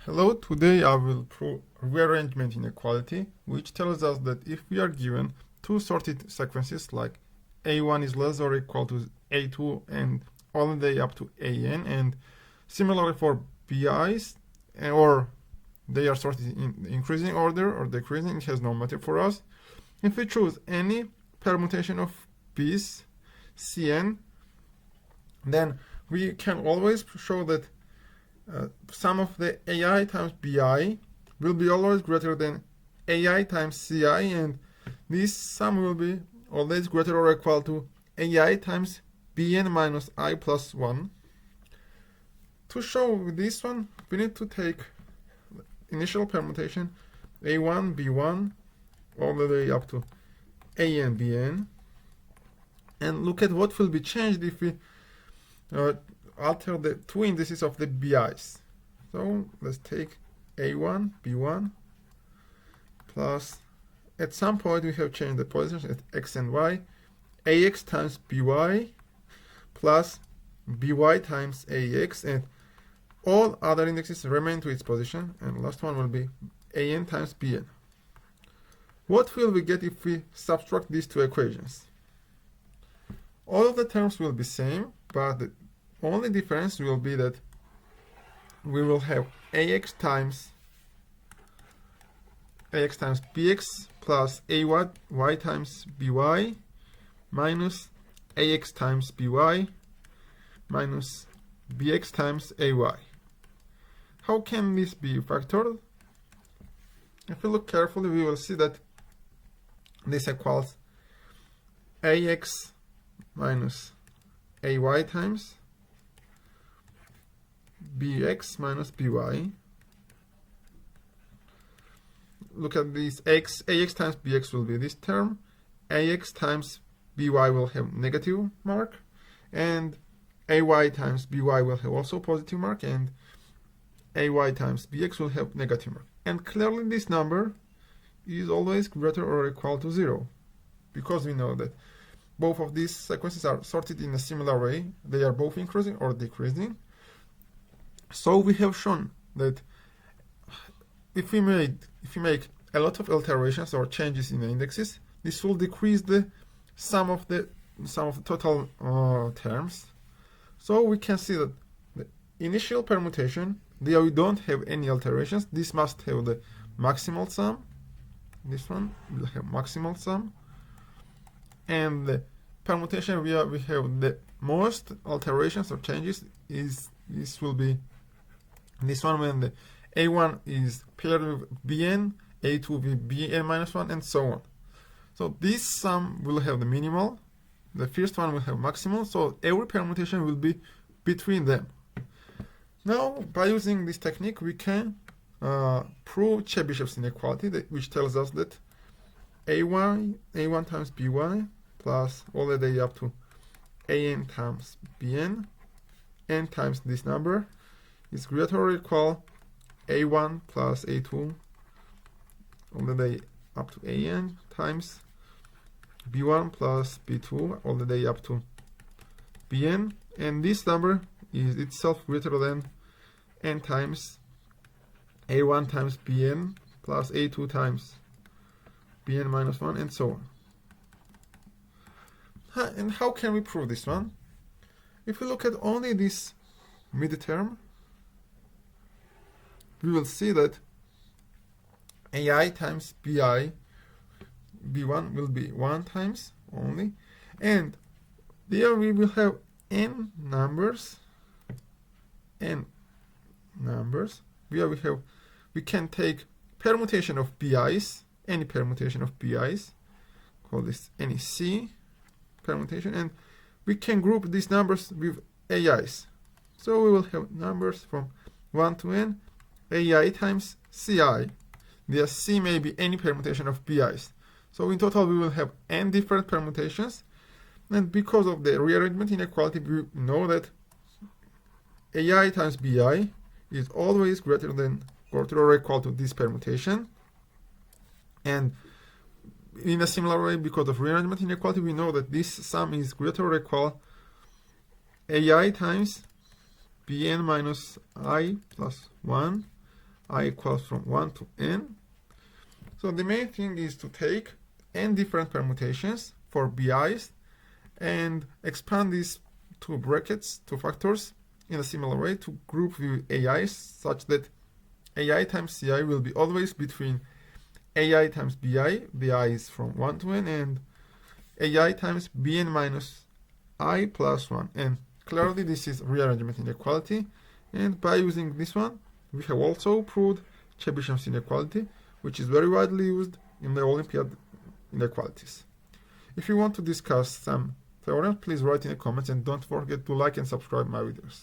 Hello, today I will prove rearrangement inequality, which tells us that if we are given two sorted sequences like a1 is less or equal to a2 and all the way up to an, and similarly for bi's, or they are sorted in increasing order or decreasing, it has no matter for us. If we choose any permutation of b's, cn, then we can always show that sum of the ai times bi will be always greater than ai times ci, and this sum will be always greater or equal to ai times bn minus I plus 1. To show this one, we need to take initial permutation a1, b1, all the way up to an, bn, and look at what will be changed if we alter the two indices of the bi's. So let's take a1, b1, plus, at some point we have changed the positions at x and y, ax times by plus by times ax, and all other indexes remain to its position, and last one will be an times bn. What will we get if we subtract these two equations? All of the terms will be same, but the only difference will be that we will have ax times bx plus ay times by minus ax times by minus bx times ay. How can this be factored? If we look carefully, we will see that this equals ax minus ay times bx minus by. Look at this, ax times bx will be this term, ax times by will have negative mark, and ay times by will have also positive mark, and ay times bx will have negative mark. And clearly this number is always greater or equal to 0, because we know that both of these sequences are sorted in a similar way. They are both increasing or decreasing. So we have shown that if we make a lot of alterations or changes in the indexes, this will decrease the sum of the total terms. So we can see that the initial permutation, there we don't have any alterations. This must have the maximal sum. This one will have maximal sum. And the permutation we have the most alterations or changes this will be this one when the a1 is paired with bn, a2 with bn minus 1, and so on. So this sum will have the minimal, the first one will have maximal, so every permutation will be between them. Now, by using this technique, we can prove Chebyshev's inequality, which tells us that a1 times by plus all the way up to an times bn, n times this number, is greater or equal a1 plus a2 all the way up to an times b1 plus b2 all the way up to bn, and this number is itself greater than n times a1 times bn plus a2 times bn minus 1, and so on. And how can we prove this one? If we look at only this midterm, we will see that ai times bi, b1 will be 1 times only, and there we will have n numbers, where we can take permutation of bi's, any permutation of bi's, call this any c permutation, and we can group these numbers with ai's. So we will have numbers from 1 to n, ai times ci. The c may be any permutation of bi's. So in total we will have n different permutations, and because of the rearrangement inequality, we know that ai times bi is always greater or equal to this permutation. And in a similar way, because of rearrangement inequality, we know that this sum is greater or equal ai times bn minus I plus 1 I equals from 1 to n. So the main thing is to take n different permutations for bi's and expand these two brackets, two factors, in a similar way to group view ai's, such that ai times ci will be always between ai times bi, bi is from 1 to n, and ai times bn minus I plus 1. And clearly this is rearrangement inequality, and by using this one we have also proved Chebyshev inequality, which is very widely used in the Olympiad inequalities. If you want to discuss some theorems, please write in the comments, and don't forget to like and subscribe my videos.